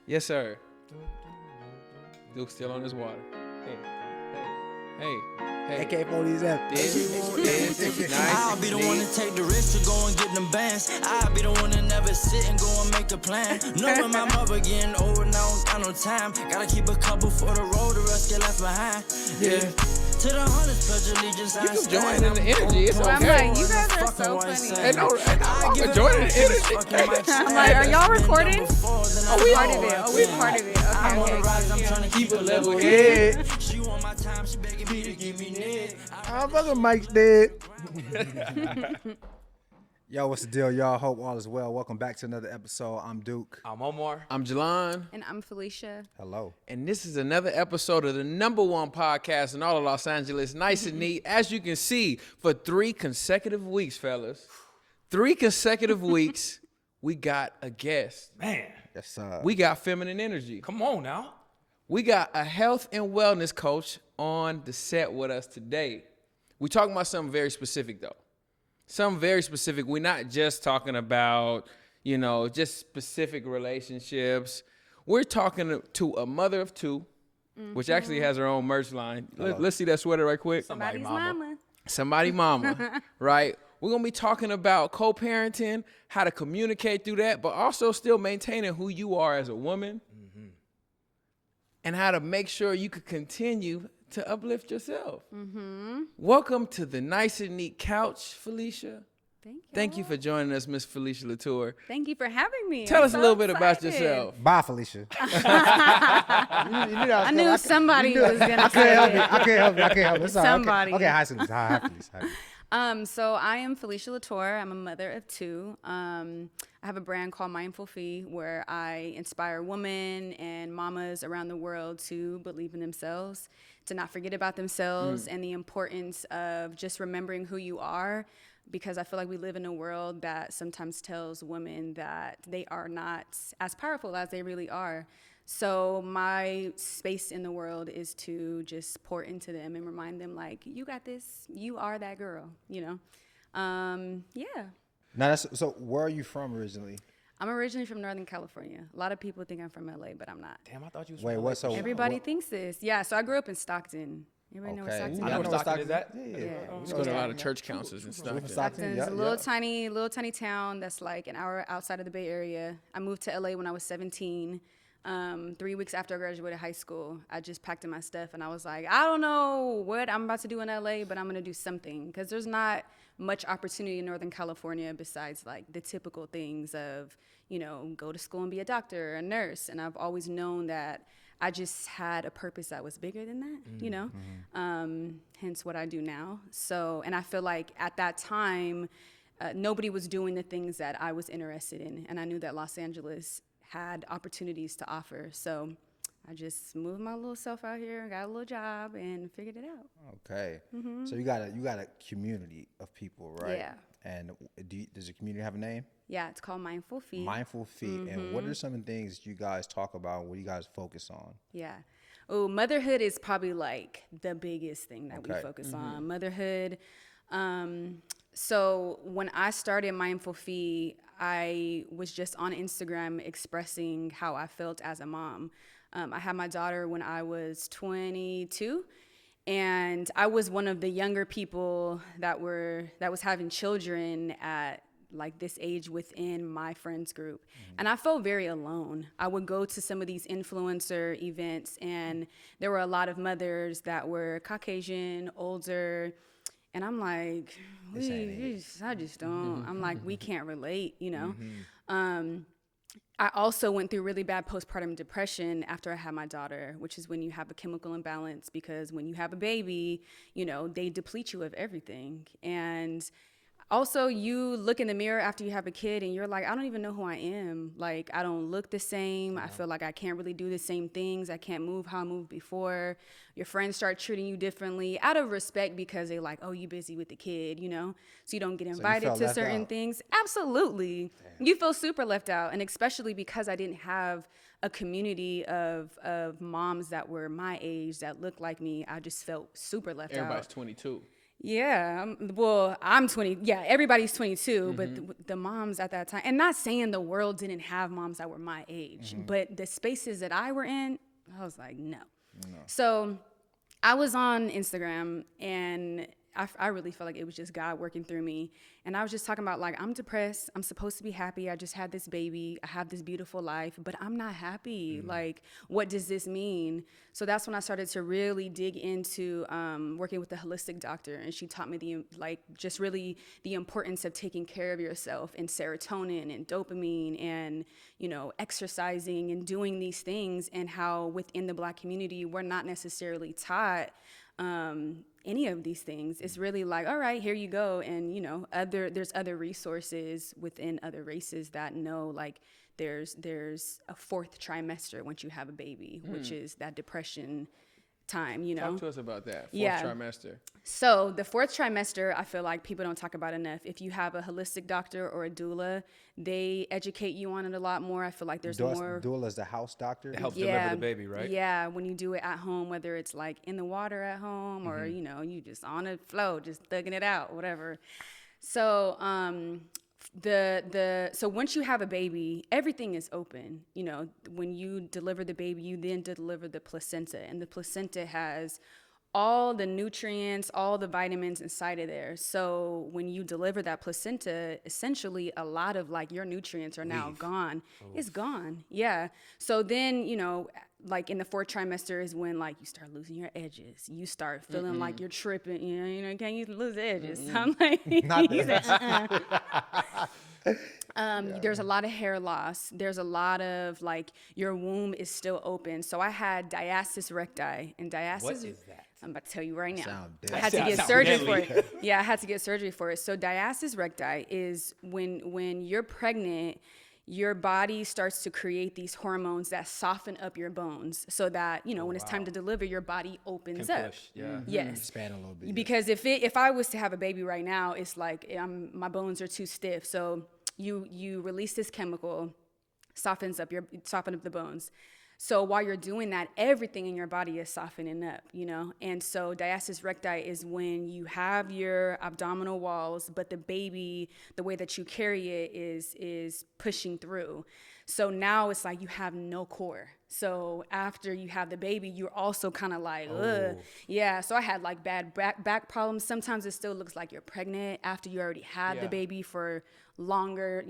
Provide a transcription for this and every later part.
Yes, sir. Duke's still on his water. Hey. AK-47. I'll be the one to take the risk to go and get them bands. I'll be the one to never sit and go and make a plan. Knowing my mother getting old and I don't got no time. Gotta keep a couple for the road, the rest get left behind. Yeah. To the hundreds, pledge allegiance. You can join in the energy. It's I'm okay. like, you guys are so funny. Hey, no, I'm enjoying the energy. I'm like, are y'all recording? Oh, we Part of it. Oh, we're part of it. Okay. Keep a level head. She want my time, she begging me to give me neck. I'm fucking Mike's dead. Yo, what's the deal, y'all? Hope all is well. Welcome back to another episode. I'm Duke. I'm Omar. I'm Jalon. And I'm Felicia. Hello. And this is another episode of the #1 podcast in all of Los Angeles, Nice and Neat. As you can see, for 3 consecutive weeks, fellas, 3 consecutive weeks, we got a guest. Man, Yes, sir. We got feminine energy. come on now. We got a health and wellness coach on the set with us today. We're talking about something very specific, though. Something very specific. We're not just talking about, just specific relationships. We're talking to a mother of 2, which actually has her own merch line. Let's see that sweater right quick. Somebody's mama. Somebody mama, right? We're going to be talking about co-parenting, how to communicate through that, but also still maintaining who you are as a woman and how to make sure you can continue to uplift yourself. Welcome to the Nice and Neat couch, Felicia. Thank you. Thank you for joining us, Miss Felicia Latour. Thank you for having me. Tell I'm us a so little bit about excited. yourself. Bye, Felicia. I knew somebody was going to say it. I can't help it. It's all right. Somebody. Okay, hi, Felicia. Hi, Felicia. So I am Felicia Latour. I'm a mother of 2. I have a brand called Mindfulfee where I inspire women and mamas around the world to believe in themselves, to not forget about themselves and the importance of just remembering who you are, because I feel like we live in a world that sometimes tells women that they are not as powerful as they really are. So my space in the world is to just pour into them and remind them, like, you got this, you are that girl, Yeah. Now, so where are you from originally? I'm originally from Northern California. A lot of people think I'm from LA, but I'm not. Damn, I thought you was Wait, from what? LA. So Everybody thinks this. Yeah, so I grew up in Stockton. Everybody know where Okay. Stockton I know is? where Stockton is at. Yeah. We go to a lot of church councils and stuff. Stockton's a little tiny town that's like an hour outside of the Bay Area. I moved to LA when I was 17. 3 weeks after I graduated high school, I just packed in my stuff and I was like, I don't know what I'm about to do in LA, but I'm going to do something, because there's not much opportunity in Northern California besides like the typical things of, go to school and be a doctor, a nurse. And I've always known that I just had a purpose that was bigger than that, hence what I do now. So, and I feel like at that time, nobody was doing the things that I was interested in. And I knew that Los Angeles had opportunities to offer. So I just moved my little self out here, got a little job, and figured it out. Okay. So you got a community of people, right? Yeah. And does your community have a name? Yeah, it's called Mindfulfee. Mindfulfee. And what are some of the things you guys talk about? What do you guys focus on? Yeah. Oh, motherhood is probably like the biggest thing that we Okay. focus on. Motherhood. So when I started Mindfulfee, I was just on Instagram expressing how I felt as a mom. I had my daughter when I was 22, and I was one of the younger people that was having children at like this age within my friends group. And I felt very alone. I would go to some of these influencer events, and there were a lot of mothers that were Caucasian, older, and I'm like, I just don't. I'm like, we can't relate, I also went through really bad postpartum depression after I had my daughter, which is when you have a chemical imbalance, because when you have a baby, they deplete you of everything. And also, you look in the mirror after you have a kid and you're like, I don't even know who I am. Like, I don't look the same. I feel like I can't really do the same things. I can't move how I moved before. Your friends start treating you differently out of respect, because they're like, oh, you busy with the kid, so you don't get invited to certain things. Absolutely. Damn. You feel super left out. And especially because I didn't have a community of moms that were my age that looked like me, I just felt super left out. Everybody's 22. Yeah, well, I'm 20. Yeah, everybody's 22, but the moms at that time, and not saying the world didn't have moms that were my age, but the spaces that I were in, I was like, no. So I was on Instagram, and I really felt like it was just God working through me. And I was just talking about, like, I'm depressed. I'm supposed to be happy. I just had this baby. I have this beautiful life, but I'm not happy. Like, what does this mean? So that's when I started to really dig into working with a holistic doctor. And she taught me just really the importance of taking care of yourself, and serotonin and dopamine and, exercising and doing these things, and how within the Black community, we're not necessarily taught any of these things. It's really like, all right, here you go. And, there's other resources within other races that know, like, there's a fourth trimester once you have a baby, which is that depression time, Talk to us about that. Fourth trimester. So the fourth trimester, I feel like people don't talk about enough. If you have a holistic doctor or a doula, they educate you on it a lot more. I feel like there's more. Doula is the house doctor. It helps deliver the baby, right? Yeah, when you do it at home, whether it's like in the water at home or, you just on a flow, just thugging it out, whatever. So so once you have a baby, everything is open. When you deliver the baby, you then deliver the placenta, and the placenta has all the nutrients, all the vitamins inside of there. So when you deliver that placenta, essentially a lot of like your nutrients are now gone. It's gone. Yeah. So then, like in the fourth trimester is when like you start losing your edges. You start feeling like you're tripping. You can't use lose edges. I'm like, Not he said, that. There's a lot of hair loss. There's a lot of like your womb is still open. So I had diastasis recti, and diastasis. What is that? I'm about to tell you right now. Sound I had to deadly. get Sound surgery deadly. for it. Yeah, I had to get surgery for it. So diastasis recti is when you're pregnant, your body starts to create these hormones that soften up your bones, so that when it's time to deliver, your body opens up. Push, yeah. Yes. Expand a little bit. Because if I was to have a baby right now, it's like my bones are too stiff. So you release this chemical, soften up the bones. So while you're doing that, everything in your body is softening up, And so diastasis recti is when you have your abdominal walls, but the baby, the way that you carry it is pushing through. So now it's like you have no core. So after you have the baby, you're also kind of like, ugh. Yeah, so I had like bad back problems. Sometimes it still looks like you're pregnant after you already had the baby for longer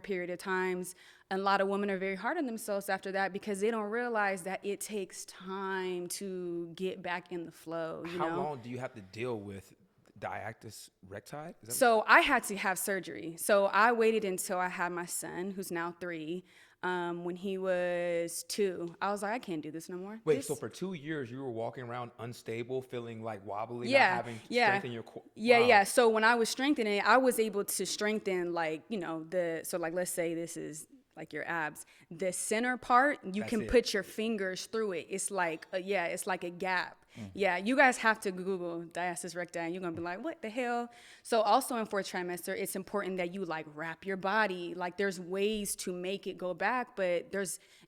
period of times. And a lot of women are very hard on themselves after that because they don't realize that it takes time to get back in the flow. How long do you have to deal with diastasis recti? So I had to have surgery. So I waited until I had my son, who's now 3. When he was 2, I was like, I can't do this no more. Wait, so for 2 years you were walking around unstable, feeling like wobbly, Yeah, not having strength in your core? Yeah, Wow. yeah. So when I was strengthening, I was able to strengthen so let's say this is like your abs. The center part, you That's can it. put your fingers through it. It's like it's like a gap. Yeah, you guys have to Google diastasis recti, and you're gonna be like, what the hell? So also in fourth trimester, it's important that you like wrap your body. Like there's ways to make it go back, but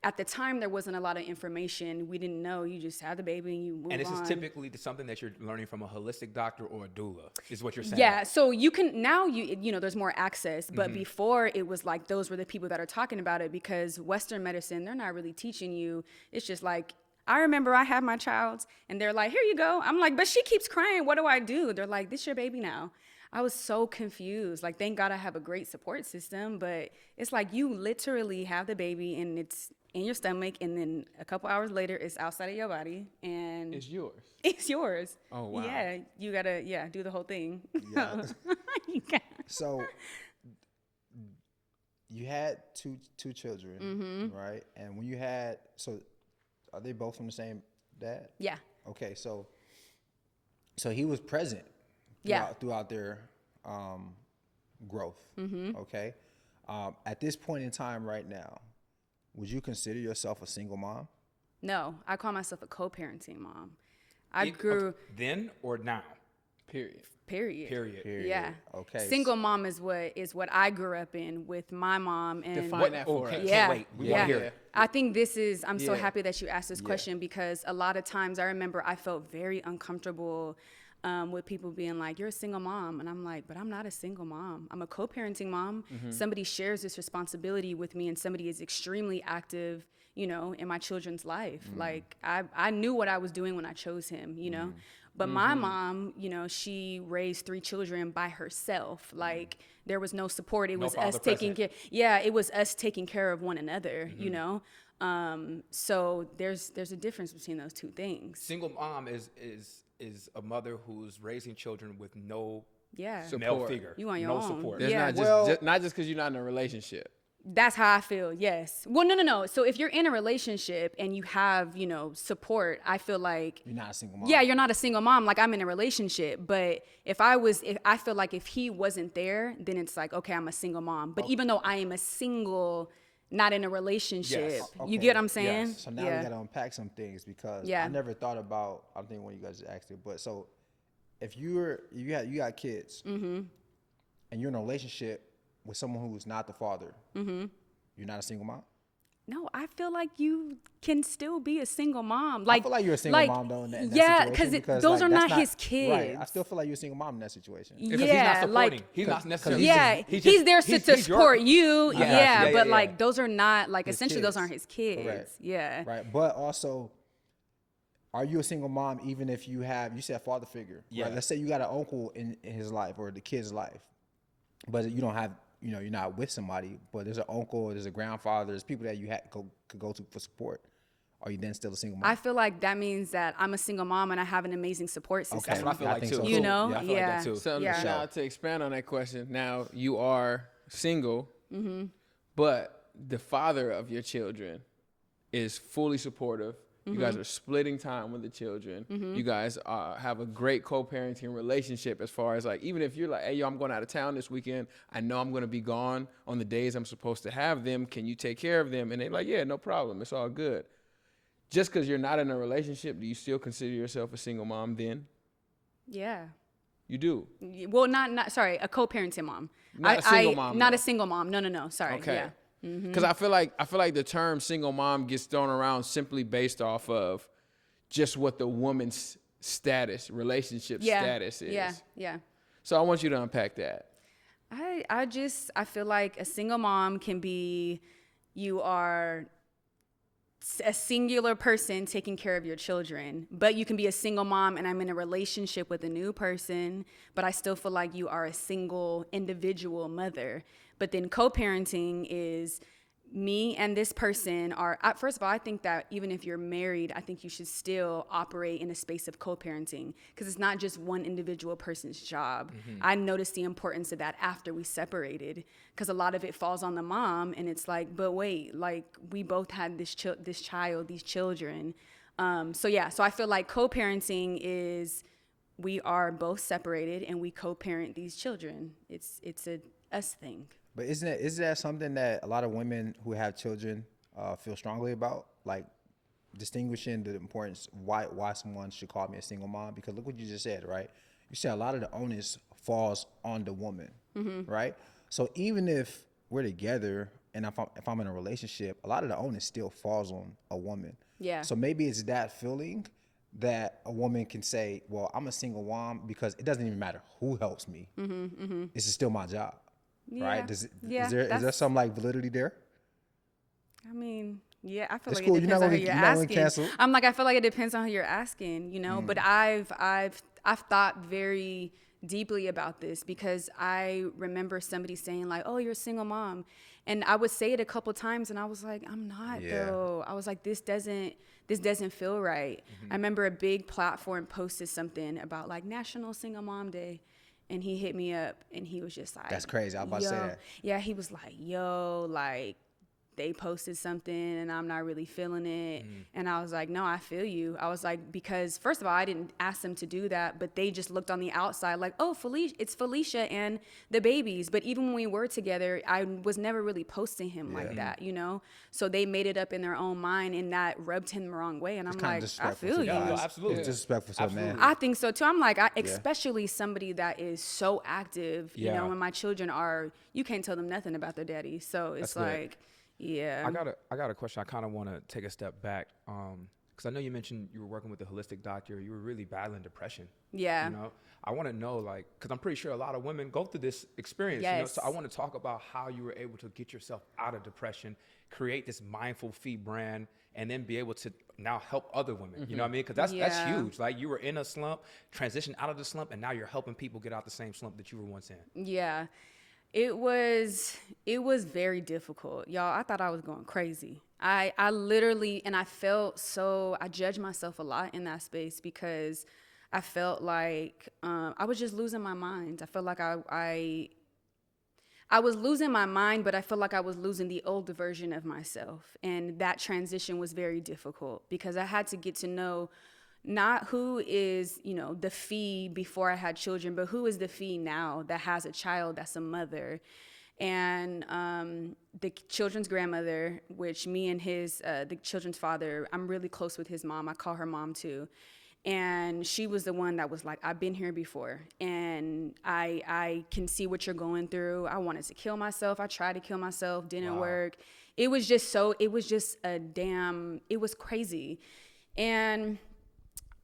at the time there wasn't a lot of information. We didn't know. You just have the baby and you move on. And this is typically something that you're learning from a holistic doctor or a doula, is what you're saying? Yeah, so you can now there's more access, but before it was like those were the people that are talking about it, because Western medicine, they're not really teaching you. It's just like, I remember I had my child and they're like, here you go. I'm like, but she keeps crying. What do I do? They're like, this your baby now. I was so confused. Like, thank God I have a great support system, but it's like you literally have the baby and it's in your stomach, and then a couple hours later it's outside of your body and It's yours. it's yours. Oh, wow. Yeah, you gotta do the whole thing. Yeah. You got- So you had two children, right? And when you had, so are they both from the same dad? Yeah. Okay, so he was present throughout their growth. Okay, at this point in time right now, would you consider yourself a single mom? No, I call myself a co-parenting mom. I grew Then or now? Period. period. Yeah. Okay. Single mom is what I grew up in with my mom, and Define that for us. Can't Yeah. wait. We Yeah. want to hear it. I think I'm so Yeah. happy that you asked this question, because a lot of times I remember I felt very uncomfortable with people being like, you're a single mom. And I'm like, but I'm not a single mom. I'm a co-parenting mom. Somebody shares this responsibility with me, and somebody is extremely active, you know, in my children's life. Like I knew what I was doing when I chose him, you know. But my mom, you know, she raised 3 children by herself. Like there was no support. It was us taking care. Yeah, it was us taking care of one another, you know. So there's a difference between those two things. Single mom is a mother who's raising children with no male support. figure. You on your no own. support. There's not just because you're not in a relationship. That's how I feel. Yes. Well, no. So if you're in a relationship and you have, you know, support, I feel like You're not a single mom. Yeah, you're not a single mom. Like I'm in a relationship, but if I feel like if he wasn't there, then it's like, okay, I'm a single mom. But even though I am a single, not in a relationship, Yes. you get what I'm saying? Yes. So now we got to unpack some things because I never thought about, I think when you guys asked it, but so if you got kids and you're in a relationship with someone who's not the father, you're not a single mom? No, I feel like you can still be a single mom. Like I feel like you're a single mom though in that situation. Because those like, are that's not his kids. Right. I still feel like you're a single mom in that situation. Because he's not supporting. like He's not necessarily. he's there to support you. Yeah, But like those are not like His essentially kids. those aren't his kids. Correct. Yeah. Right. But also, are you a single mom even if you said father figure? Yeah. Right? Let's say you got an uncle in his life or the kid's life, but you don't have, you know, you're not with somebody, but there's an uncle, there's a grandfather, there's people that you could go to for support. Are you then still a single mom? I feel like that means that I'm a single mom and I have an amazing support system. That's what I feel like too. so. You know? Yeah, I feel like that too. So Yeah. now to expand on that question, now you are single, but the father of your children is fully supportive. You guys are splitting time with the children. You guys have a great co-parenting relationship as far as like, even if you're like, hey, yo, I'm going out of town this weekend. I know I'm going to be gone on the days I'm supposed to have them. Can you take care of them? And they're like, yeah, no problem. It's all good. Just because you're not in a relationship, do you still consider yourself a single mom then? Yeah. You do? Well, not sorry, a co-parenting mom. Not a single mom, Not though. a single mom. No. Sorry. Okay. Yeah. Because I feel like the term single mom gets thrown around simply based off of just what the woman's relationship status is. Yeah. So I want you to unpack that. I feel like a single mom can be, you are a singular person taking care of your children, but you can be a single mom and I'm in a relationship with a new person, but I still feel like you are a single individual mother. But then co-parenting is me and this person are, first of all, I think that even if you're married, I think you should still operate in a space of co-parenting because it's not just one individual person's job. I noticed the importance of that after we separated because a lot of it falls on the mom and it's like, but wait, like we both had these children. So I feel like co-parenting is we are both separated and we co-parent these children. It's a us thing. But is that something that a lot of women who have children feel strongly about? Like distinguishing the importance, why someone should call me a single mom? Because look what you just said, right? You said a lot of the onus falls on the woman, right? So even if we're together and if I'm in a relationship, a lot of the onus still falls on a woman. Yeah. So maybe it's that feeling that a woman can say, well, I'm a single mom because it doesn't even matter who helps me. This is still my job. Yeah. Right? Is there some like validity there? I mean, yeah, I feel It's like cool. it depends on who you're You're not gonna asking. cancel. I'm like, I feel like it depends on who you're asking, you know. But I've thought very deeply about this because I remember somebody saying like, "Oh, you're a single mom," and I would say it a couple times, and I was like, "I'm not though." I was like, "This doesn't feel right." I remember a big platform posted something about like National Single Mom Day. And he hit me up and he was just like, That's crazy. I was about to say that. Yeah, he was like, yo, like, they posted something and I'm not really feeling it. And I was like, no, I feel you. I was like, because first of all, I didn't ask them to do that, but they just looked on the outside like, oh, it's Felicia and the babies. But even when we were together, I was never really posting him like that, you know? So they made it up in their own mind and that rubbed him the wrong way. And I'm like, I feel you. Yeah, absolutely. It's disrespectful to a man. I think so too. I'm like, especially somebody that is so active, you know, when my children are, you can't tell them nothing about their daddy. So it's That's good. like, yeah. I got a question. I kind of want to take a step back because I know you mentioned you were working with a holistic doctor. You were really battling depression. Yeah. You know, I want to know, like, because I'm pretty sure a lot of women go through this experience. Yes. You know, so I want to talk about how you were able to get yourself out of depression, create this Mindfulfee brand, and then be able to now help other women. You know what I mean? Because that's huge. Like, you were in a slump, transitioned out of the slump, and now you're helping people get out the same slump that you were once in. Yeah. It was very difficult. Y'all, I thought I was going crazy. I literally, and I judged myself a lot in that space because I felt like I was just losing my mind. I felt like I was losing my mind, but I felt like I was losing the older version of myself. And that transition was very difficult because I had to get to know not who is, you know, the Fee before I had children, but who is the Fee now that has a child that's a mother. And the children's grandmother, which me and the children's father, I'm really close with his mom. I call her mom too. And she was the one that was like, I've been here before and I can see what you're going through. I wanted to kill myself. I tried to kill myself, didn't work. It was crazy. And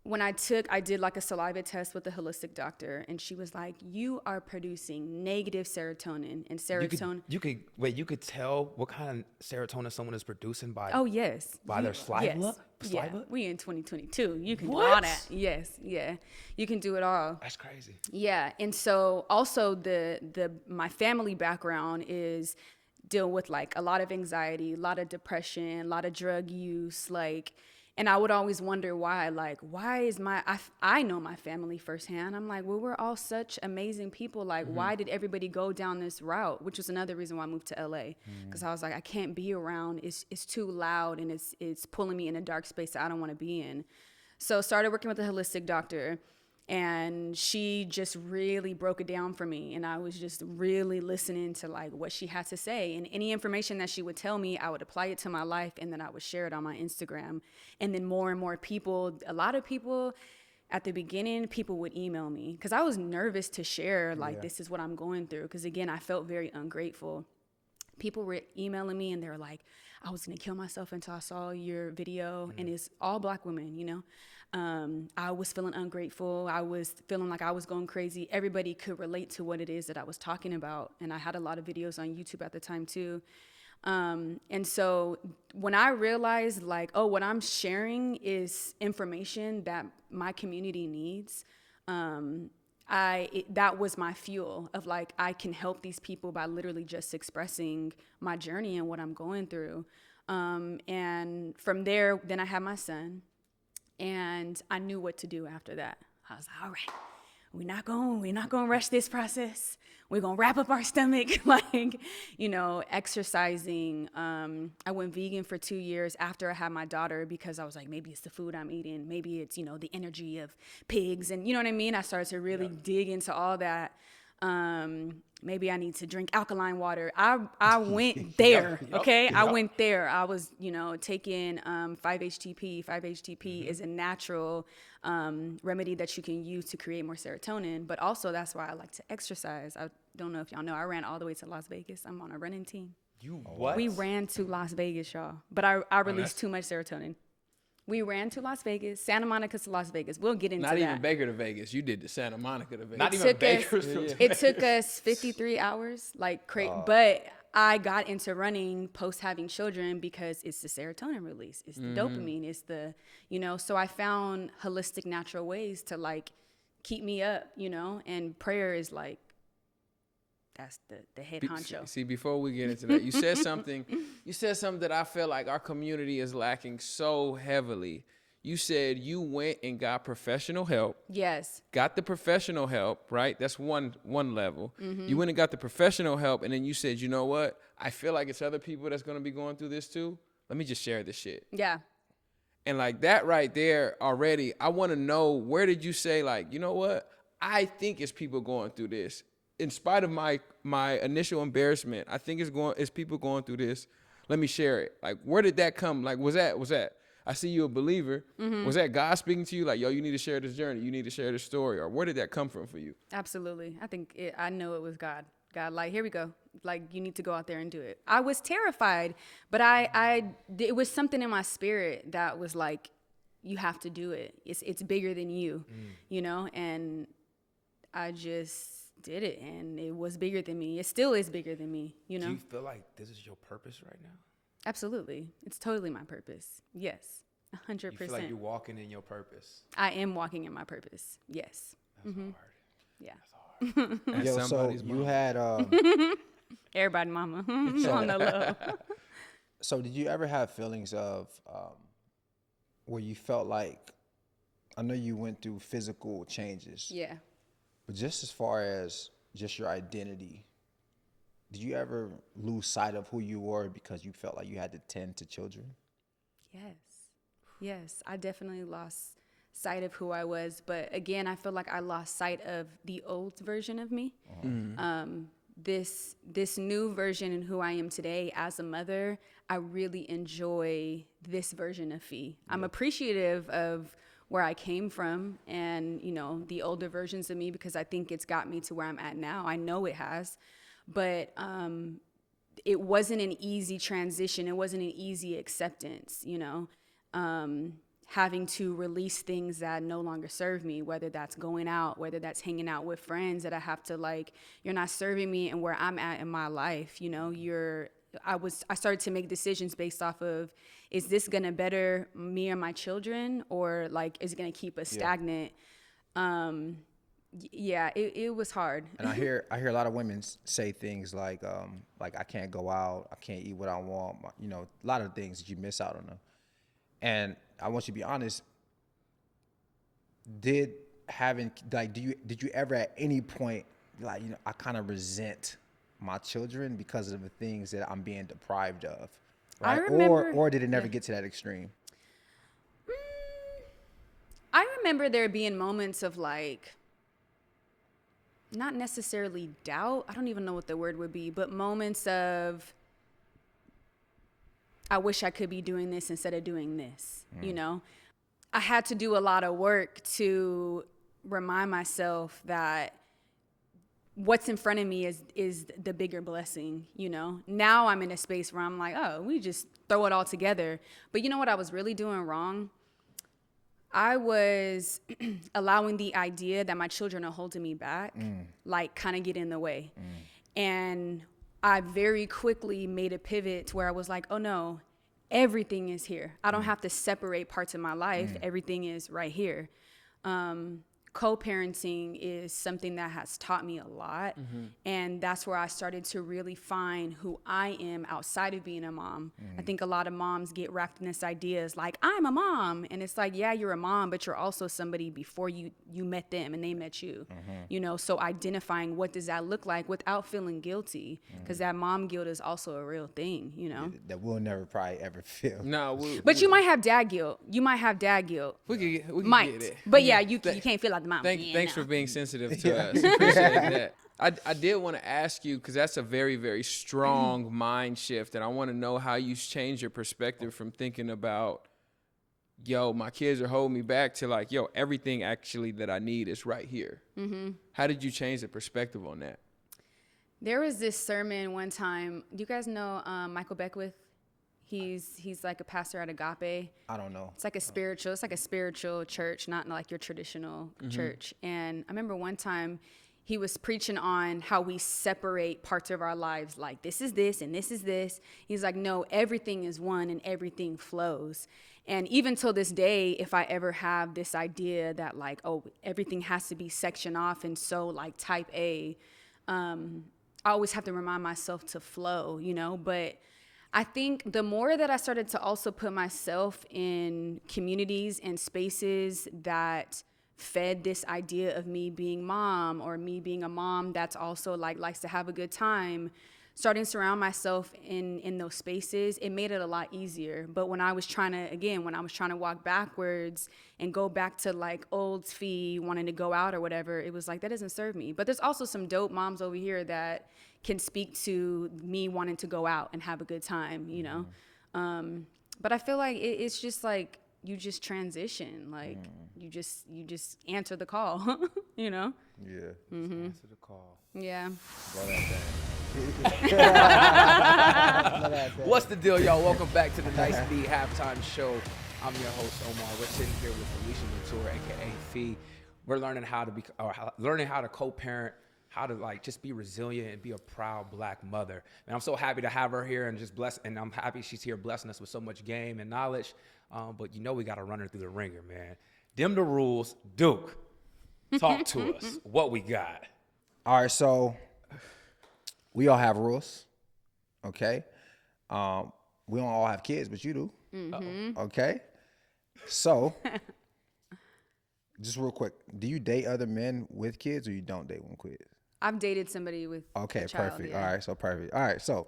when I did like a saliva test with a holistic doctor, and she was like, you are producing negative serotonin, and serotonin. You could tell what kind of serotonin someone is producing by. Oh, yes. By their saliva? Yes. Saliva? Yeah, we in 2022. You can What? do all that. Yes, yeah. You can do it all. That's crazy. Yeah, and so also my family background is deal with like a lot of anxiety, a lot of depression, a lot of drug use, like. And I would always wonder why is I know my family firsthand. I'm like, well, we're all such amazing people. Like, why did everybody go down this route? Which was another reason why I moved to LA. Because I was like, I can't be around. It's too loud and it's pulling me in a dark space that I don't want to be in. So started working with a holistic doctor. And she just really broke it down for me. And I was just really listening to like what she had to say. And any information that she would tell me, I would apply it to my life. And then I would share it on my Instagram. And then more and more people, a lot of people at the beginning, people would email me because I was nervous to share like, this is what I'm going through. Because again, I felt very ungrateful. People were emailing me and they were like, I was going to kill myself until I saw your video. And it's all Black women, you know. I was feeling ungrateful. I was feeling like I was going crazy. Everybody could relate to what it is that I was talking about. And I had a lot of videos on YouTube at the time too. And so when I realized like, oh, what I'm sharing is information that my community needs, that was my fuel of like, I can help these people by literally just expressing my journey and what I'm going through. And from there, then I had my son. And I knew what to do after that. I was like, all right, we're not gonna rush this process. We're gonna wrap up our stomach, like, you know, exercising. I went vegan for 2 years after I had my daughter because I was like, maybe it's the food I'm eating. Maybe it's, you know, the energy of pigs. And you know what I mean? I started to really dig into all that. Maybe I need to drink alkaline water. I went there, okay? I went there. I was, you know, taking 5-HTP. 5-HTP is a natural remedy that you can use to create more serotonin, but also that's why I like to exercise. I don't know if y'all know, I ran all the way to Las Vegas. I'm on a running team. You what? We ran to Las Vegas, y'all, but I released too much serotonin. We ran to Las Vegas, Santa Monica to Las Vegas. We'll get into that. Not even Baker to Vegas. You did the Santa Monica to Vegas. Not even Baker. It took us 53 hours, like crazy. But I got into running post having children because it's the serotonin release. It's the dopamine. It's the, you know, so I found holistic, natural ways to like keep me up, you know, and prayer is like, that's the head honcho. See, before we get into that, you said something that I feel like our community is lacking so heavily. You said you went and got professional help. Yes. Got the professional help, right? That's one level. You went and got the professional help, and then you said, you know what? I feel like it's other people that's going to be going through this too. Let me just share this shit. Yeah. And like that right there already, I want to know, where did you say like, you know what? I think it's people going through this. In spite of my initial embarrassment, I think it's people going through this. Let me share it. Like, where did that come? Like, was that? I see you a believer. Was that God speaking to you? Like, yo, you need to share this journey. You need to share this story. Or where did that come from for you? Absolutely. I know it was God. God, like, here we go. Like, you need to go out there and do it. I was terrified, but it was something in my spirit that was like, you have to do it. It's bigger than you, you know, and I just did it, and it was bigger than me. It still is bigger than me, you know. Do you feel like this is your purpose right now? Absolutely. It's totally my purpose. Yes. 100%. You feel like you're walking in your purpose? I am walking in my purpose. Yes. That's hard. Yeah. That's hard. Yo, so you had Everybody mama on the low. so did you ever have feelings of where you felt like, I know you went through physical changes. Yeah. But just as far as just your identity, did you ever lose sight of who you were because you felt like you had to tend to children? Yes, I definitely lost sight of who I was. But again, I feel like I lost sight of the old version of me. This new version and who I am today as a mother, I really enjoy this version of Fee. I'm appreciative of where I came from and, you know, the older versions of me, because I think it's got me to where I'm at now. I know it has, but it wasn't an easy transition. It wasn't an easy acceptance, you know, having to release things that no longer serve me, whether that's going out, whether that's hanging out with friends that I have to, like, you're not serving me and where I'm at in my life, you know, I started to make decisions based off of, is this gonna better me or my children, or like, is it gonna keep us stagnant? It was hard. And I hear a lot of women say things like I can't go out, I can't eat what I want, you know, a lot of things that you miss out on them. And I want you to be honest. Did you ever at any point, like, you know, I kind of resent my children because of the things that I'm being deprived of, right? I remember, or did it never get to that extreme? I remember there being moments of, like, not necessarily doubt. I don't even know what the word would be, but moments of, I wish I could be doing this instead of doing this, you know? I had to do a lot of work to remind myself that what's in front of me is the bigger blessing, you know? Now I'm in a space where I'm like, oh, we just throw it all together. But you know what I was really doing wrong? I was allowing the idea that my children are holding me back, like, kind of get in the way. And I very quickly made a pivot to where I was like, oh no, everything is here. I don't have to separate parts of my life. Everything is right here. Co-parenting is something that has taught me a lot. And that's where I started to really find who I am outside of being a mom. I think a lot of moms get wrapped in this idea is like, I'm a mom. And it's like, yeah, you're a mom, but you're also somebody before you met them and they met you. You know, so identifying what does that look like without feeling guilty, because that mom guilt is also a real thing, you know? That we'll never probably ever feel. No, but you might have dad guilt. You might have dad guilt. We can Might. get it. But yeah, you can't feel like the mom. Thanks for being sensitive to us. Appreciate that. I did want to ask you, because that's a very, very strong mind shift, and I want to know how you changed your perspective from thinking about, yo, my kids are holding me back, to like, yo, everything actually that I need is right here. How did you change the perspective on that? There was this sermon one time. Do you guys know Michael Beckwith? He's like a pastor at Agape. I don't know. It's like a spiritual church, not like your traditional church. And I remember one time he was preaching on how we separate parts of our lives, like this is this and this is this. He's like, no, everything is one and everything flows. And even till this day, if I ever have this idea that like, oh, everything has to be sectioned off and so like type A, I always have to remind myself to flow, you know? But I think the more that I started to also put myself in communities and spaces that fed this idea of me being mom, or me being a mom that's also like likes to have a good time, starting to surround myself in those spaces, it made it a lot easier. But when I was trying to walk backwards and go back to like old Fee wanting to go out or whatever, it was like, that doesn't serve me. But there's also some dope moms over here that can speak to me wanting to go out and have a good time, you know? But I feel like it's just like, you just transition, like you just answer the call, you know? Yeah. Answer the call. Yeah. What's the deal, y'all? Welcome back to the Nice B halftime show. I'm your host, Omar. We're sitting here with Felicia Latour, aka Fee. We're learning how to learning how to co-parent, how to like just be resilient and be a proud Black mother. And I'm so happy to have her here and and I'm happy she's here blessing us with so much game and knowledge. But you know we got to run her through the ringer, man. Them the rules. Duke, talk to us. What we got? All right, so we all have rules, okay? We don't all have kids, but you do. Mm-hmm. Okay? So, just real quick, do you date other men with kids or you don't date them with kids? I've dated somebody with a child, perfect. Yeah. All right, so perfect. All right, so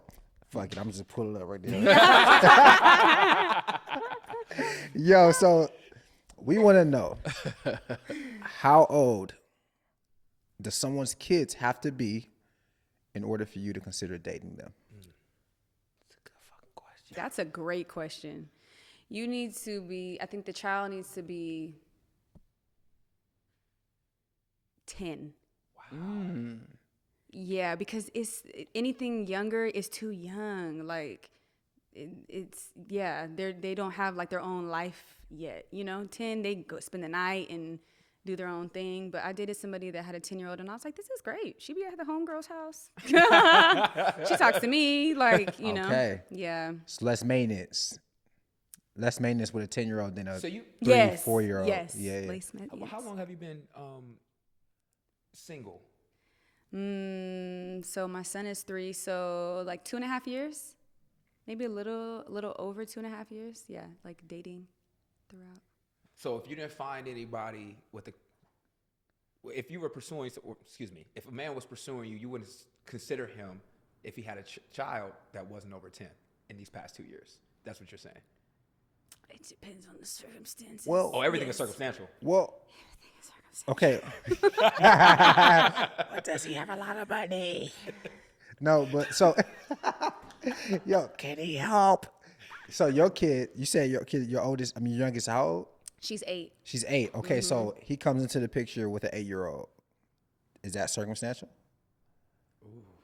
fuck it, I'm just pull it up right there. Yo, so we want to know how old does someone's kids have to be in order for you to consider dating them? That's a good fucking question. That's a great question. You need to be, I think the child needs to be 10. Wow. Yeah, because it's anything younger is too young. Like they don't have like their own life yet. 10, they go spend the night and do their own thing. But I dated somebody that had a 10-year-old and I was like, this is great. She be at the homegirl's house. She talks to me like, know. Okay. Yeah. So less maintenance. Less maintenance with a 10-year-old than a 4-year-old. Yes. Yeah. Placement, yes. How long have you been single? So my son is 3, so like 2.5 years, maybe a little over 2.5 years. Yeah, like dating throughout. So if you didn't find anybody if you were pursuing, if a man was pursuing you, you wouldn't consider him if he had a child that wasn't over 10 in these past 2 years. That's what you're saying. It depends on the circumstances. Well, everything is circumstantial. Well, everything is circumstantial. okay. But does he have a lot of money? No, but so, yo, can he help? So your kid, you say your youngest, how old? She's 8. She's 8. Okay, so he comes into the picture with an 8-year-old. Is that circumstantial?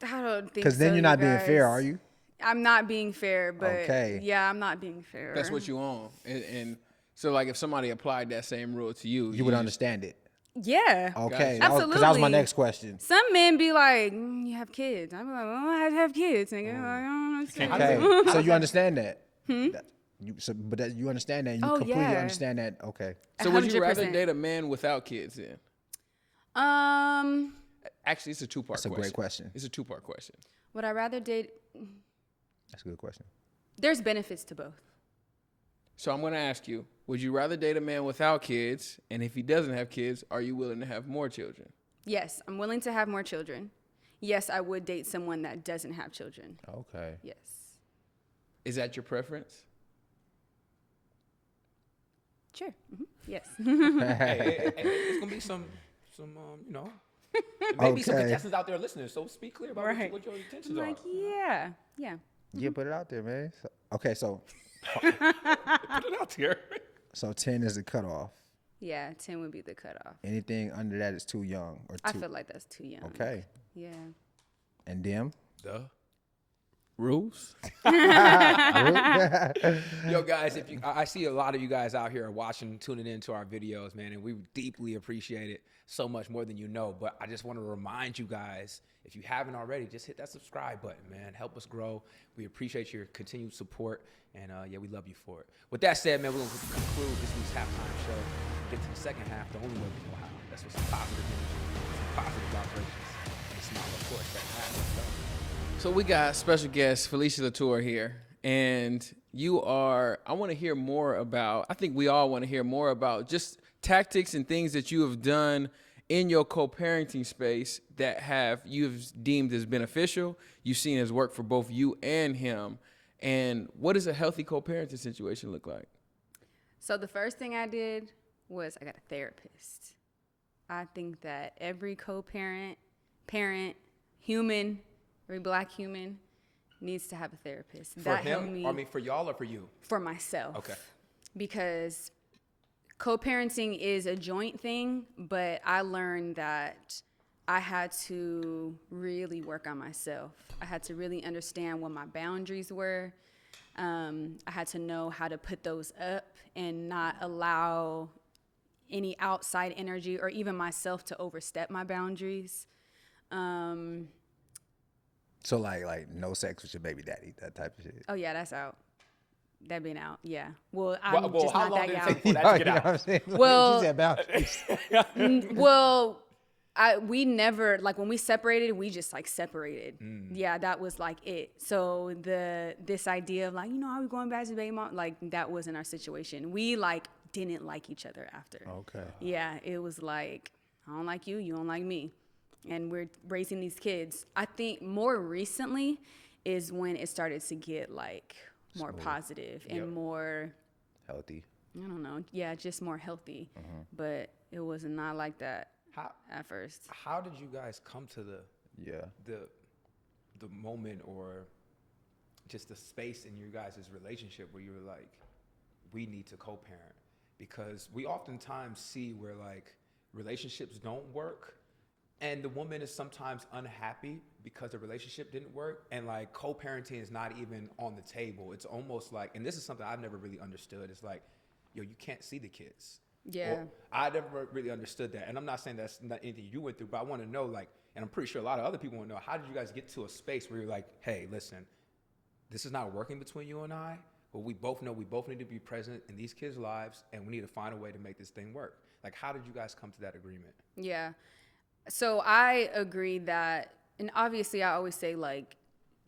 I don't think so. Because then you're not being fair, are you? I'm not being fair, but okay. Yeah, I'm not being fair. That's what you want. And so, like, if somebody applied that same rule to you, you would understand it. Yeah. Okay. Gotcha. Absolutely. Because that was my next question. Some men be like, you have kids. I'm like, well, I have kids, nigga. Like, I don't understand. Okay. So you understand that? You understand that. You completely understand that. Okay. So would you 100%. rather date a man without kids then? Actually, it's a two-part question. That's a great question. It's a two-part question. Would I rather date? That's a good question. There's benefits to both. So I'm going to ask you, would you rather date a man without kids? And if he doesn't have kids, are you willing to have more children? Yes, I'm willing to have more children. Yes, I would date someone that doesn't have children. Okay. Yes. Is that your preference? Sure. Mm-hmm. Yes. Hey, it's going to be some maybe some contestants out there listening. So speak clear about what your intentions are. Like, yeah. Yeah, put it out there, man. So Put it out there. So 10 is the cutoff. Yeah, 10 would be the cutoff. Anything under that is too young. I feel like that's too young. Okay. Yeah. And them? The rules? Yo, guys, I see a lot of you guys out here watching, tuning into our videos, man, and we deeply appreciate it so much more than you know. But I just want to remind you guys, if you haven't already, just hit that subscribe button, man. Help us grow. We appreciate your continued support, and we love you for it. With that said, man, we're going to conclude this week's halftime show. Get to the second half the only way we know how. That's with some positive energy, some positive vibrations, and a smile, of course. Second half, let's go. So we got special guest Felicia Latour here, and I want to hear more about, I think we all want to hear more about just tactics and things that you have done in your co-parenting space that you've deemed as beneficial, you've seen as work for both you and him. And what does a healthy co-parenting situation look like? So the first thing I did was I got a therapist. I think that every co-parent, human, every Black human needs to have a therapist. For him? For y'all or for you? For myself. Okay. Because co-parenting is a joint thing, but I learned that I had to really work on myself. I had to really understand what my boundaries were. I had to know how to put those up and not allow any outside energy or even myself to overstep my boundaries. So like no sex with your baby daddy, that type of shit. Oh yeah, that's out. That been out, yeah. Well, Well, I'm just how not long that did it gal. take for that to get You know out? what I'm saying? Well- She said boundaries. Well, we never, like when we separated, we just like separated. Yeah, that was like it. So this idea of like, are we going back to baby mom? Like that wasn't our situation. We like didn't like each other after. Okay. Yeah, it was like, I don't like you, you don't like me. And we're raising these kids. I think more recently is when it started to get like more positive and more, Healthy. I don't know, yeah, just more healthy. But it was not like that at first. How did you guys come to the moment or just the space in your guys' relationship where you were like, we need to co-parent? Because we oftentimes see where like relationships don't work and the woman is sometimes unhappy because the relationship didn't work, and like co-parenting is not even on the table. It's almost like, and this is something I've never really understood, it's like, you can't see the kids. Yeah. Or I never really understood that. And I'm not saying that's not anything you went through, but I want to know, like, and I'm pretty sure a lot of other people want to know, how did you guys get to a space where you're like, hey, listen, this is not working between you and I, but we both know we both need to be present in these kids' lives and we need to find a way to make this thing work. Like, how did you guys come to that agreement? Yeah. So I agree that, and obviously I always say like,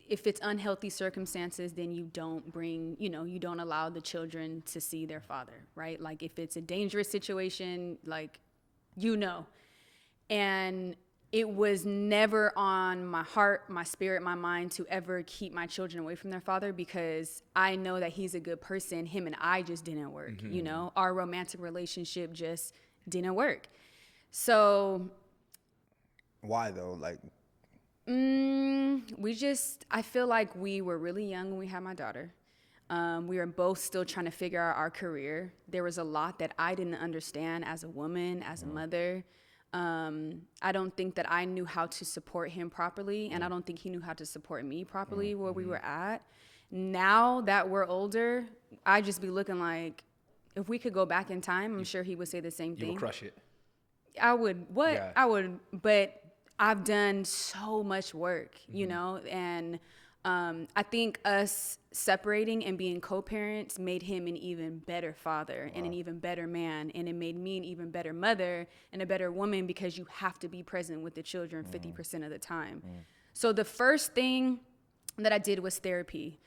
if it's unhealthy circumstances, then you don't bring, you don't allow the children to see their father, right? Like if it's a dangerous situation, like, and it was never on my heart, my spirit, my mind to ever keep my children away from their father, because I know that he's a good person. Him and I just didn't work, our romantic relationship just didn't work. So Why though? Like, I feel like we were really young when we had my daughter. We were both still trying to figure out our career. There was a lot that I didn't understand as a woman, as a mother. I don't think that I knew how to support him properly, and I don't think he knew how to support me properly where we were at. Now that we're older, I just be looking like, if we could go back in time, I'm sure he would say the same thing. You would crush it. I would, Yeah. I would, but I've done so much work, and I think us separating and being co-parents made him an even better father and an even better man, and it made me an even better mother and a better woman, because you have to be present with the children 50% of the time. So the first thing that I did was therapy.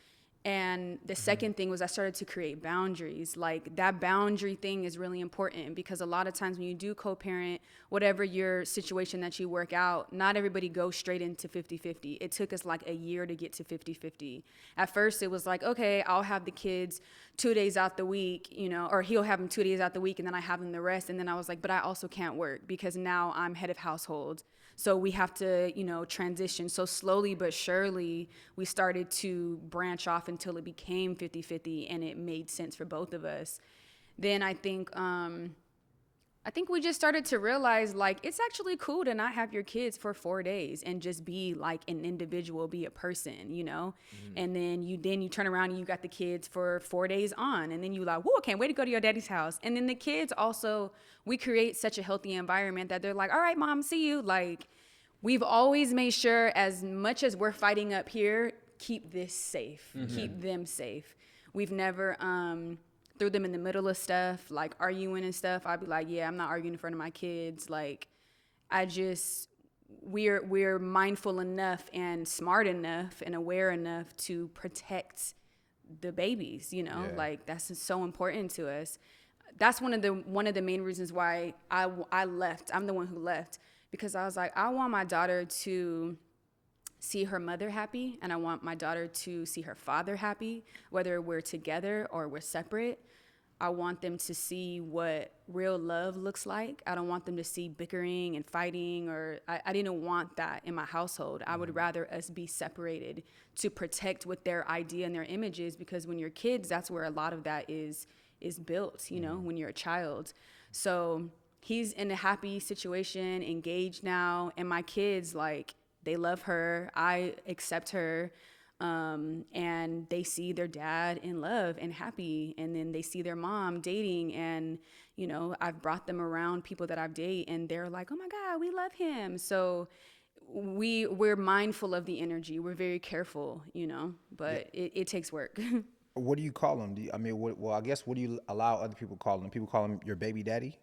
And the second thing was I started to create boundaries. Like that boundary thing is really important, because a lot of times when you do co-parent, whatever your situation that you work out, not everybody goes straight into 50-50. It took us like a year to get to 50-50. At first it was like, okay, I'll have the kids 2 days out the week, or he'll have them 2 days out the week and then I have them the rest. And then I was like, but I also can't work because now I'm head of household. So we have to, transition. So slowly but surely, we started to branch off until it became 50-50 and it made sense for both of us. Then I think we just started to realize, like, it's actually cool to not have your kids for 4 days and just be like an individual, be a person, And then you turn around and you got the kids for 4 days on, and then you like, whoa, I can't wait to go to your daddy's house. And then the kids also, we create such a healthy environment that they're like, all right, mom, see you. Like, we've always made sure, as much as we're fighting up here, keep this safe, keep them safe. We've never threw them in the middle of stuff, like arguing and stuff. I'd be like, yeah, I'm not arguing in front of my kids. Like, we're mindful enough and smart enough and aware enough to protect the babies, like that's so important to us. That's one of the main reasons why I left. I'm the one who left, because I was like, I want my daughter to see her mother happy, and I want my daughter to see her father happy, whether we're together or we're separate. I want them to see what real love looks like. I don't want them to see bickering and fighting, or I didn't want that in my household. I would rather us be separated to protect what their idea and their image is, because when you're kids, that's where a lot of that is built, when you're a child. So he's in a happy situation, engaged now, and my kids, like, they love her. I accept her. And they see their dad in love and happy, and then they see their mom dating, and you know, I've brought them around people that I've dated, and they're like, oh my God, we love him. So we're mindful of the energy. We're very careful, you know, but it takes work. What do you call them? I guess, what do you allow other people to call them? People call him your baby daddy?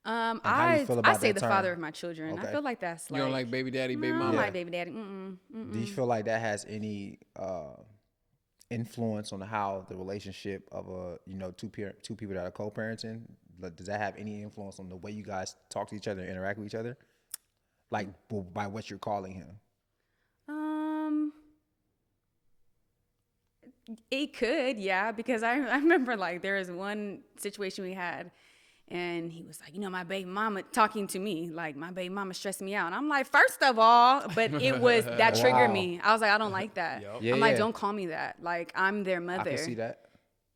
I say the father of my children. Okay. I feel like that's like, You don't like baby daddy, baby mama? I don't like baby daddy. Do you feel like that has any influence on how the relationship of two people that are co-parenting? Does that have any influence on the way you guys talk to each other and interact with each other? Like by what you're calling him? It could, yeah, because I remember like there was one situation we had, and he was like, you know, my baby mama talking to me, like my baby mama stressed me out. And I'm like, first of all, but it was, that triggered me. I was like, I don't like that. Yep. I'm like, don't call me that. Like, I'm their mother. I can see that.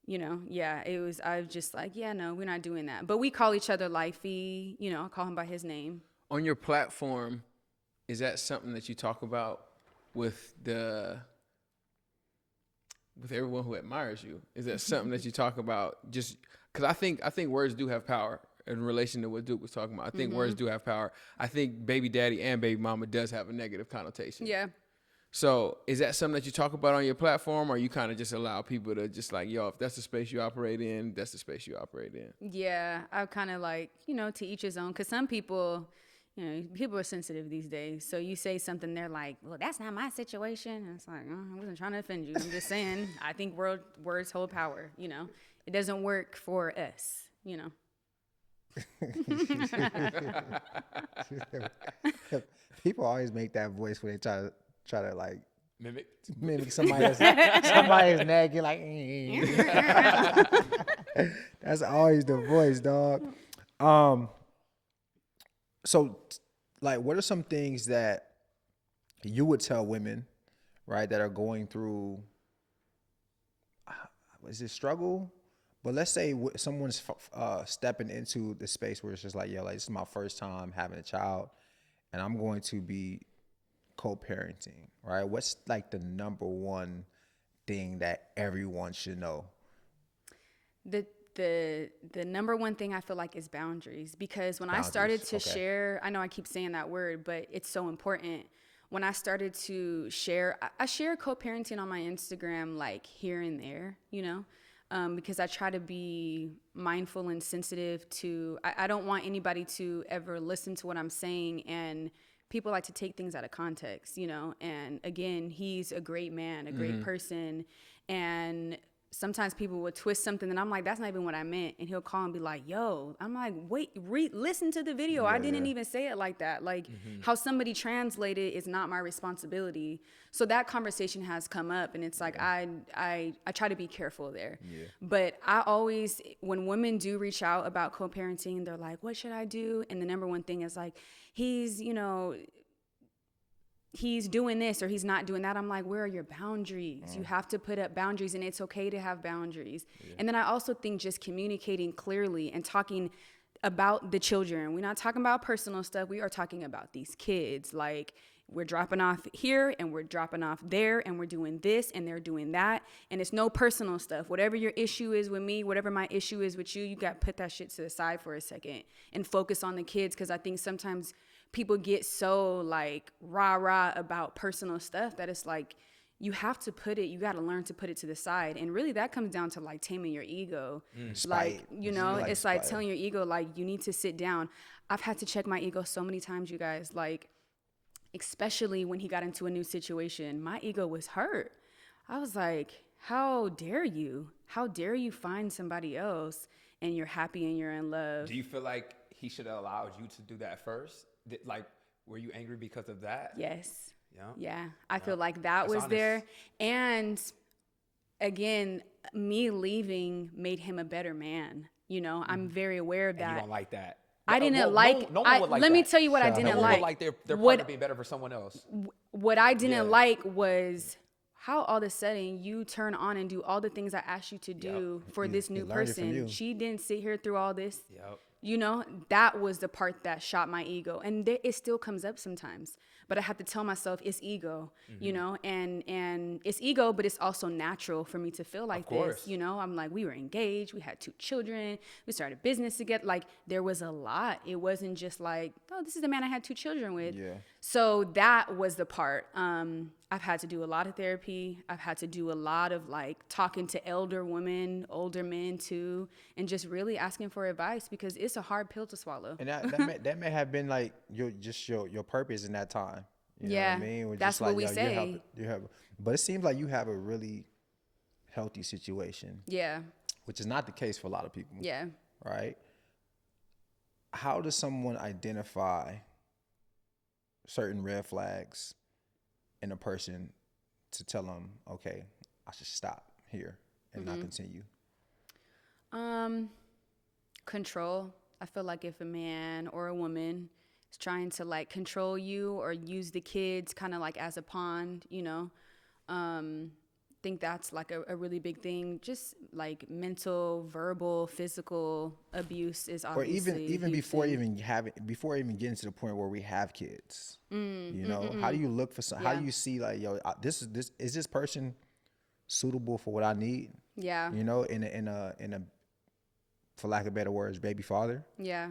You know, yeah, I was just like, yeah, no, we're not doing that. But we call each other Lifey, you know, I call him by his name. On your platform, is that something that you talk about with everyone who admires you? Is that something that you talk about? Just because I think words do have power in relation to what Duke was talking about. I think words do have power. I think baby daddy and baby mama does have a negative connotation. Yeah. So is that something that you talk about on your platform, or you kind of just allow people to just like, yo, if that's the space you operate in, that's the space you operate in? Yeah, I kind of like, you know, to each his own, because some people, you know, people are sensitive these days. So you say something, they're like, well, that's not my situation. And it's like, I wasn't trying to offend you. I'm just saying, I think words hold power, you know. It doesn't work for us, you know. People always make that voice when they try to like Mimic somebody else. Somebody's nagging like. That's always the voice, dog. So, like, what are some things that you would tell women, right, that are going through, is it struggle? But let's say someone's stepping into the space where it's just like, yo, like, this is my first time having a child, and I'm going to be co-parenting, right? What's like the number one thing that everyone should know? The number one thing I feel like is boundaries, because when I started to share, I know I keep saying that word, but it's so important. When I started to share, I share co-parenting on my Instagram, like here and there, you know, because I try to be mindful and sensitive to, I don't want anybody to ever listen to what I'm saying, and people like to take things out of context, you know. And again, he's a great man, a great person, and sometimes people would twist something and I'm like, that's not even what I meant. And he'll call and be like, yo, I'm like, wait, listen to the video. I didn't even say it like that. Like how somebody translated is not my responsibility. So that conversation has come up, and it's like, I try to be careful there. Yeah. But I always, when women do reach out about co-parenting, they're like, what should I do? And the number one thing is like, he's, you know, he's doing this or he's not doing that. I'm like, where are your boundaries? You have to put up boundaries, and it's okay to have boundaries. Yeah. And then I also think just communicating clearly and talking about the children. We're not talking about personal stuff. We are talking about these kids. Like, we're dropping off here and we're dropping off there, and we're doing this and they're doing that. And it's no personal stuff. Whatever your issue is with me, whatever my issue is with you, you got to put that shit to the side for a second and focus on the kids. Because I think sometimes people get so like rah-rah about personal stuff that it's like, you have to you got to learn to put it to the side. And really that comes down to like taming your ego. Like, you know, it's like telling your ego, like, you need to sit down. I've had to check my ego so many times, you guys, like, especially when he got into a new situation, my ego was hurt. I was like, how dare you? How dare you find somebody else and you're happy and you're in love? Do you feel like he should have allowed you to do that first? Like, were you angry because of that? Yes. Yeah. Yeah. I feel like that was honest. there. And again, me leaving made him a better man. You know, I'm very aware of that. And you don't like that. I didn't no one would like let that. me tell you what I didn't no one like. would like their partner being better for someone else. What I didn't like was how all of a sudden you turn on and do all the things I asked you to do for this new person. She didn't sit here through all this. Yep. You know, that was the part that shot my ego. And it still comes up sometimes. But I have to tell myself it's ego, you know, and it's ego, but it's also natural for me to feel like this. You know, I'm like, we were engaged. We had 2 children. We started a business together. Like, there was a lot. It wasn't just like, oh, this is the man I had 2 children with. Yeah. So that was the part. I've had to do a lot of therapy. I've had to do a lot of like talking to elder women, older men too, and just really asking for advice, because it's a hard pill to swallow. And that may have been like your purpose in that time. You know what I mean? We're that's just like, what we say. But it seems like you have a really healthy situation. Yeah. Which is not the case for a lot of people. Yeah. Right? How does someone identify certain red flags in a person to tell them, okay, I should stop here and not continue? Control. I feel like if a man or a woman is trying to like control you or use the kids kind of like as a pawn, you know, think that's like a really big thing. Just like mental, verbal, physical abuse is obviously, or even before even getting to the point where we have kids. You know, how do you look for how do you see like, yo, this is this person suitable for what I need? Yeah. You know, in a for lack of better words, baby father. Yeah.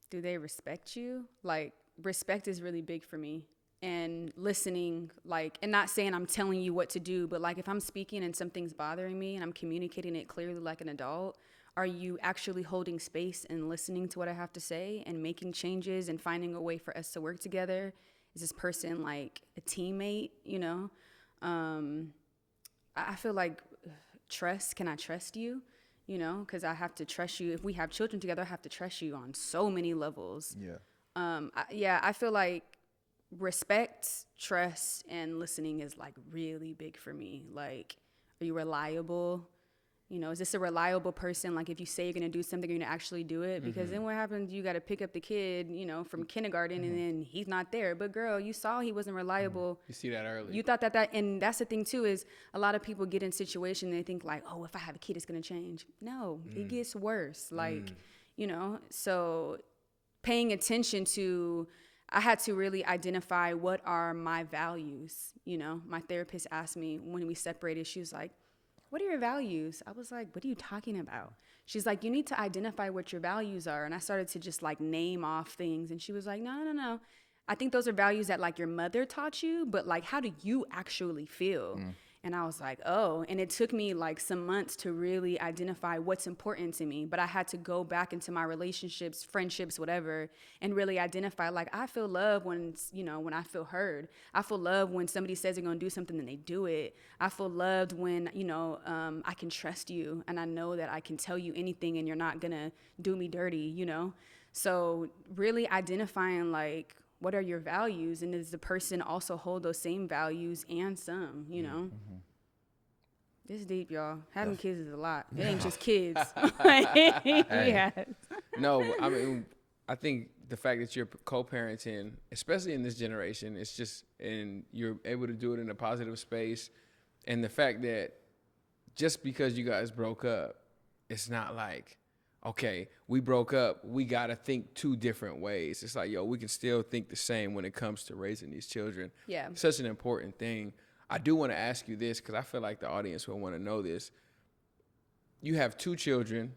Do they respect you? Like, respect is really big for me. And listening, like, and not saying I'm telling you what to do, but like if I'm speaking and something's bothering me and I'm communicating it clearly like an adult, are you actually holding space and listening to what I have to say and making changes and finding a way for us to work together? Is this person like a teammate, you know? I feel like trust, can I trust you? You know, because I have to trust you. If we have children together, I have to trust you on so many levels. Yeah. I feel like respect, trust, and listening is like really big for me. Like, are you reliable? You know, is this a reliable person? Like, if you say you're gonna do something, you're gonna actually do it. Because then what happens? You got to pick up the kid, you know, from kindergarten, and then he's not there. But girl, you saw he wasn't reliable. You see that early. You thought that, and that's the thing too, is a lot of people get in situations and they think like, oh, if I have a kid, it's gonna change. No, it gets worse. Like, you know, so paying attention to, I had to really identify what are my values. You know, my therapist asked me when we separated, she was like, what are your values? I was like, what are you talking about? She's like, you need to identify what your values are. And I started to just like name off things. And she was like, no. I think those are values that like your mother taught you, but like, how do you actually feel? And I was like, oh, and it took me like some months to really identify what's important to me. But I had to go back into my relationships, friendships, whatever, and really identify, like, I feel love when, you know, when I feel heard. I feel love when somebody says they're going to do something and they do it. I feel loved when, you know, I can trust you and I know that I can tell you anything and you're not going to do me dirty, you know? So really identifying, like, what are your values, and does the person also hold those same values and some, you know? It's deep, y'all. Having kids is a lot. It ain't just kids. No, I mean, I think the fact that you're co-parenting, especially in this generation, it's just, and you're able to do it in a positive space, and the fact that just because you guys broke up, it's not like, okay, we broke up, we got to think 2 different ways. It's like, yo, we can still think the same when it comes to raising these children. Yeah. Such an important thing. I do want to ask you this because I feel like the audience will want to know this. You have 2 children.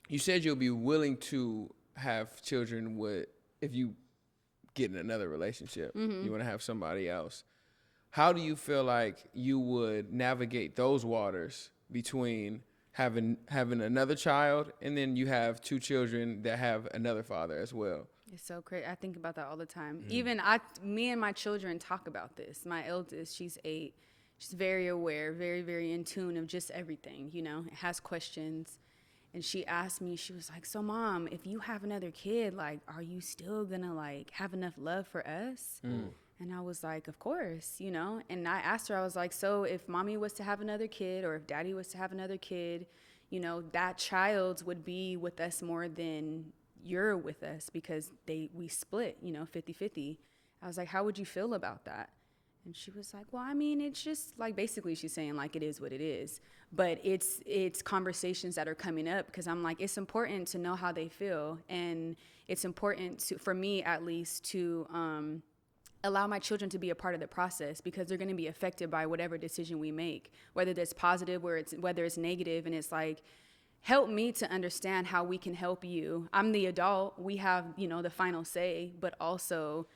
You said you'll be willing to have children if you get in another relationship. You want to have somebody else. How do you feel like you would navigate those waters between having another child, and then you have 2 children that have another father as well? It's so crazy. I think about that all the time. Even me and my children talk about this. My eldest, she's 8. She's very aware, very, very in tune of just everything, you know, has questions. And she asked me, she was like, so Mom, if you have another kid, like, are you still gonna like have enough love for us? And I was like, of course, you know? And I asked her, I was like, so if Mommy was to have another kid, or if Daddy was to have another kid, you know, that child would be with us more than you're with us, because we split, you know, 50-50. I was like, how would you feel about that? And she was like, well, I mean, it's just like, basically she's saying like, it is what it is. But it's conversations that are coming up, because I'm like, it's important to know how they feel. And it's important to, for me at least, to allow my children to be a part of the process, because they're going to be affected by whatever decision we make, whether that's positive or whether it's negative. And it's like, help me to understand how we can help you. I'm the adult. We have, the final say, but also,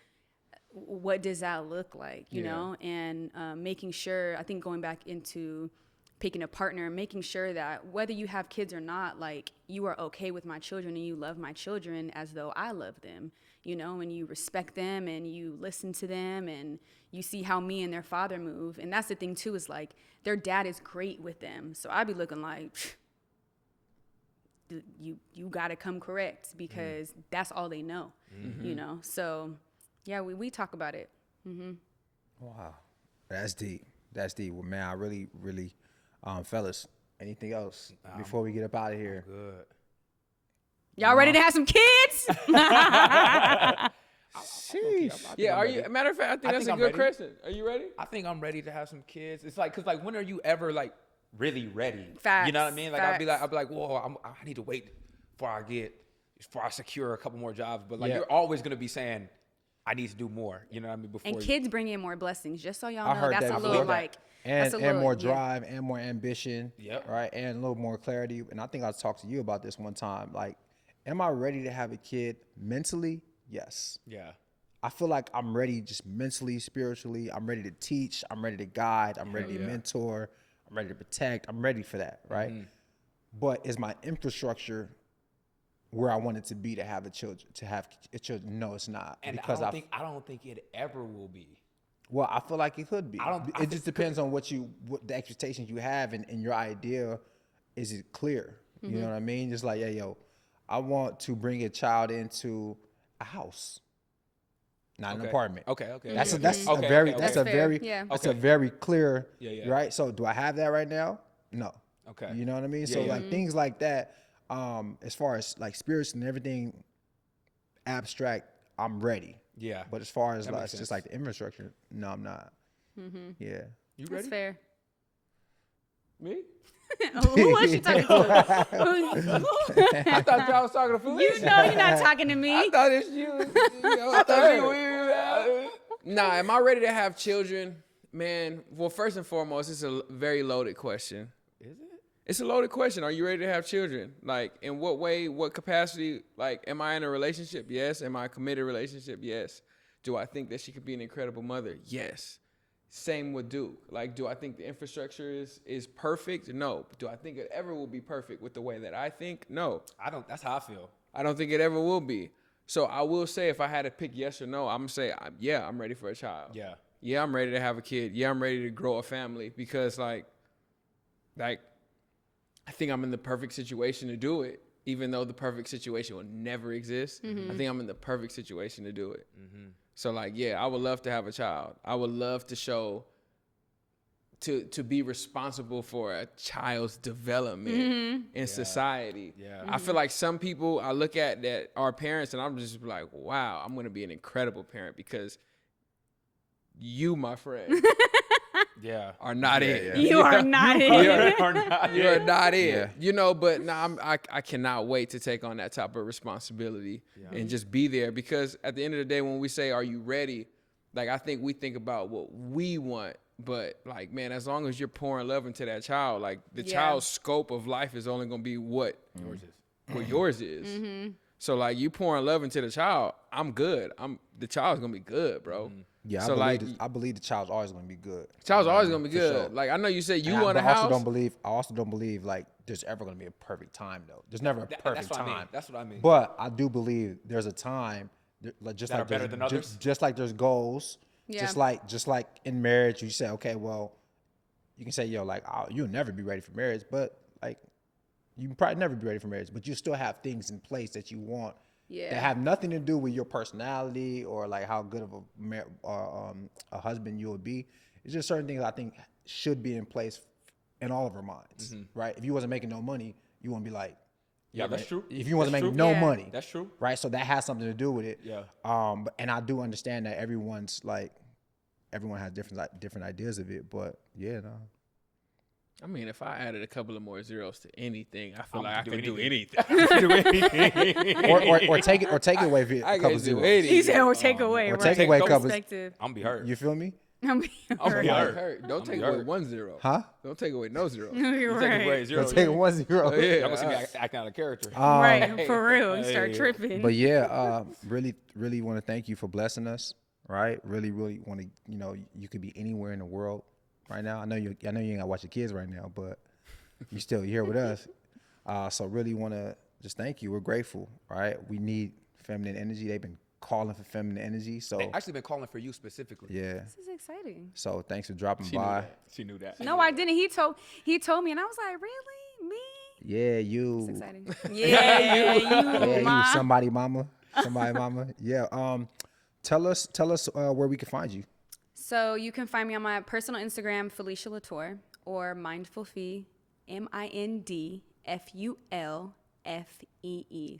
what does that look like, you know? And making sure, I think going back into picking a partner, making sure that whether you have kids or not, like, you are okay with my children and you love my children as though I love them, and you respect them and you listen to them and you see how me and their father move. And that's the thing too, is like, their dad is great with them. So I'd be looking like, you got to come correct, because that's all they know, So yeah, we talk about it. Wow, that's deep. Well, man, I really, really, fellas, anything else before we get up out of here? Good. Y'all ready to have some kids? Yeah, are you? Matter of fact, I think that's a good question. Are you ready? I think I'm ready to have some kids. It's like, cause like, when are you ever like really ready? Facts. You know what I mean? Like, I'll be Facts. like, whoa, I need to wait before I secure a couple more jobs. But like, you're always gonna be saying, I need to do more. You know what I mean? Before And kids bring in more blessings, just so y'all I know. heard That's that a little before. like, And that's a little, more drive and more ambition, Yep. right? And a little more clarity. And I think I talked to you about this one time. Like, am I ready to have a kid mentally? Yes. Yeah. I feel like I'm ready just mentally, spiritually. I'm ready to teach. I'm ready to guide. I'm ready to mentor. I'm ready to protect. I'm ready for that, right? But is my infrastructure where I want it to be to have a children? No, it's not. And because I don't think it ever will be. Well, I feel like it could be. I It just depends on what the expectations you have and your idea. Is it clear? You know what I mean? Just like, I want to bring a child into a house, not an apartment. Okay. That's That's a very Yeah. that's a very clear, Yeah. right? So do I have that right now? No. Okay. You know what I mean? So like things like that, as far as like spirits and everything abstract, I'm ready. Yeah. But as far as That like makes just sense. like the infrastructure, no, I'm not. Yeah. You That's ready? fair. Me? Who was you talking to? I thought y'all was talking to Felicia. You know you're not talking to me. I thought it's you. I thought you. Nah, am I ready to have children? Man, well, first and foremost, it's a very loaded question. Is it? It's a loaded question. Are you ready to have children? Like, in what way, what capacity? Like, am I in a relationship? Yes. Am I a committed relationship? Yes. Do I think that she could be an incredible mother? Yes. Same with Duke. Like, do I think the infrastructure is perfect? No. Do I think it ever will be perfect with the way that I think? No. I don't. That's how I feel. I don't think it ever will be. So I will say, if I had to pick yes or no, I'm going to say, yeah, I'm ready for a child. Yeah. Yeah, I'm ready to have a kid. Yeah, I'm ready to grow a family, because like I think I'm in the perfect situation to do it, even though the perfect situation will never exist. I think I'm in the perfect situation to do it. So like, yeah, I would love to have a child. I would love to show, to be responsible for a child's development in society. Yeah. I feel like some people I look at that are parents, and I'm just like, wow, I'm going to be an incredible parent, because you, my friend, Yeah. are not it. You are not it. You are not it. Yeah. You know, but I cannot wait to take on that type of responsibility and just be there, because at the end of the day, when we say, are you ready? Like, I think we think about what we want, but like, man, as long as you're pouring love into that child, like the child's scope of life is only going to be what yours is. So like, you pouring love into the child, I'm good. The child's going to be good, bro. Yeah, So I believe the child's always going to be good. Child's always going to be For good. sure. Like, I know you said you And want a I also house. don't believe like there's ever going to be a perfect time though. There's never a perfect what I mean. time. That's what I mean. But I do believe there's a time, like just That like are better there's- than others? just like there's goals. Yeah. Just like in marriage, you say, okay, well, you can say, like, you'll never be ready for marriage, but like, you can probably never be ready for marriage, but you still have things in place that you want that have nothing to do with your personality or like how good of a husband you would be. It's just certain things I think should be in place in all of our minds, right? If you wasn't making no money, you wouldn't be like, Yeah, that's right? true. If you wasn't That's making true. no money, That's true. right? So that has something to do with it. Yeah. And I do understand that everyone's like everyone has different ideas of it, but yeah, no. I mean, if I added a couple of more zeros to anything, I feel like I do could do anything. anything. or take away a I couple can do zeros. anything. He said, "Or take away." Or right. take away a couple. Perspective. I'm gonna be hurt. You feel me? I'm being I'm hurt. be hurt. Hurt. Don't I'm take be away hurt. 1 0. Huh? Don't take away no 0. You're You take away right. zero. Don't take 1 0. Oh, yeah. Y'all gonna see me acting out of character. Right, for real. You start Hey. tripping. But yeah, really want to thank you for blessing us. Right? Really want to. You could be anywhere in the world right now. I know you ain't gotta watch your kids right now, but you still here with us. So really want to just thank you. We're grateful. Right? We need feminine energy. They've been calling for feminine energy. So They actually been calling for you specifically. yeah. This is exciting. So thanks for dropping She knew by. that. She knew that. No, I didn't. He told me, and I was like, really, me? Yeah, you. It's exciting. Yeah, Yeah, you, ma. you. Somebody, mama. Yeah. Tell us where we can find you. So you can find me on my personal Instagram, Felicia Latour, or Mindfulfee, MindFulFee.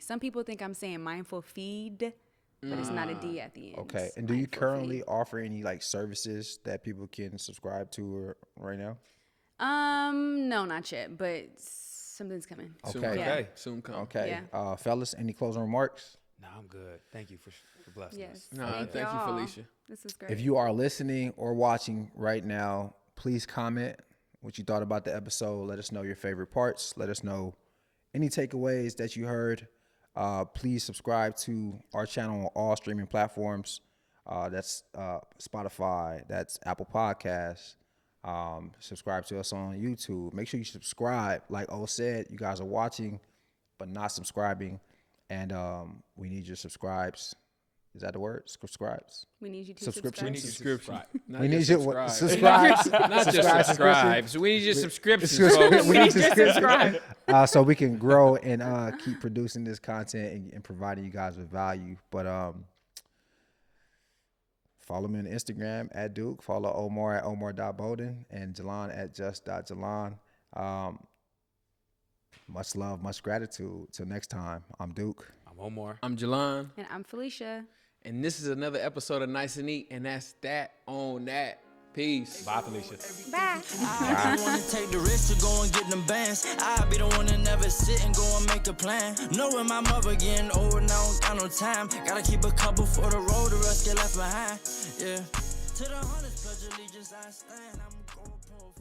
Some people think I'm saying mindful feed, but it's not a D at the end. Okay. It's And do you Mindfulfee. currently offer any like services that people can subscribe to right now? No, not yet, but something's coming. Soon Okay. come. Okay. Soon come. Okay. Yeah. Fellas, any closing remarks? No, I'm good. Thank you for blessing Yes. us. No, thank you, y'all. Felicia. This is great. If you are listening or watching right now, please comment what you thought about the episode. Let us know your favorite parts. Let us know any takeaways that you heard. Please subscribe to our channel on all streaming platforms. That's Spotify. That's Apple Podcasts. Subscribe to us on YouTube. Make sure you subscribe. Like O said, you guys are watching but not subscribing, and we need your subscribes. Is that the word? Subscribes. we need you to Subscription. We need subscribe. you to subscribe. Not We need just your subscribe. subscribes. Not just subscribes. We need your subscriptions, folks. We need Just subscribe. so we can grow and keep producing this content and providing you guys with value. But follow me on Instagram at Duke. Follow Omar at Omar.Bowden and Jalon at just.Jalon. Much love, much gratitude. Till next time, I'm Duke. I'm Omar. I'm Jalon, And I'm Felicia. and this is another episode of Nice and Neat, and that's that on that. Peace. Bye, Felicia. Bye. I be the one to take the risk to go and get them bands. I be the one to never sit and go and make a plan. Knowing my mother getting older, now I don't got no time. Gotta keep a couple for the road, the rest get left behind. Yeah. To the hundreds, pledge allegiance, I stand. I'm going for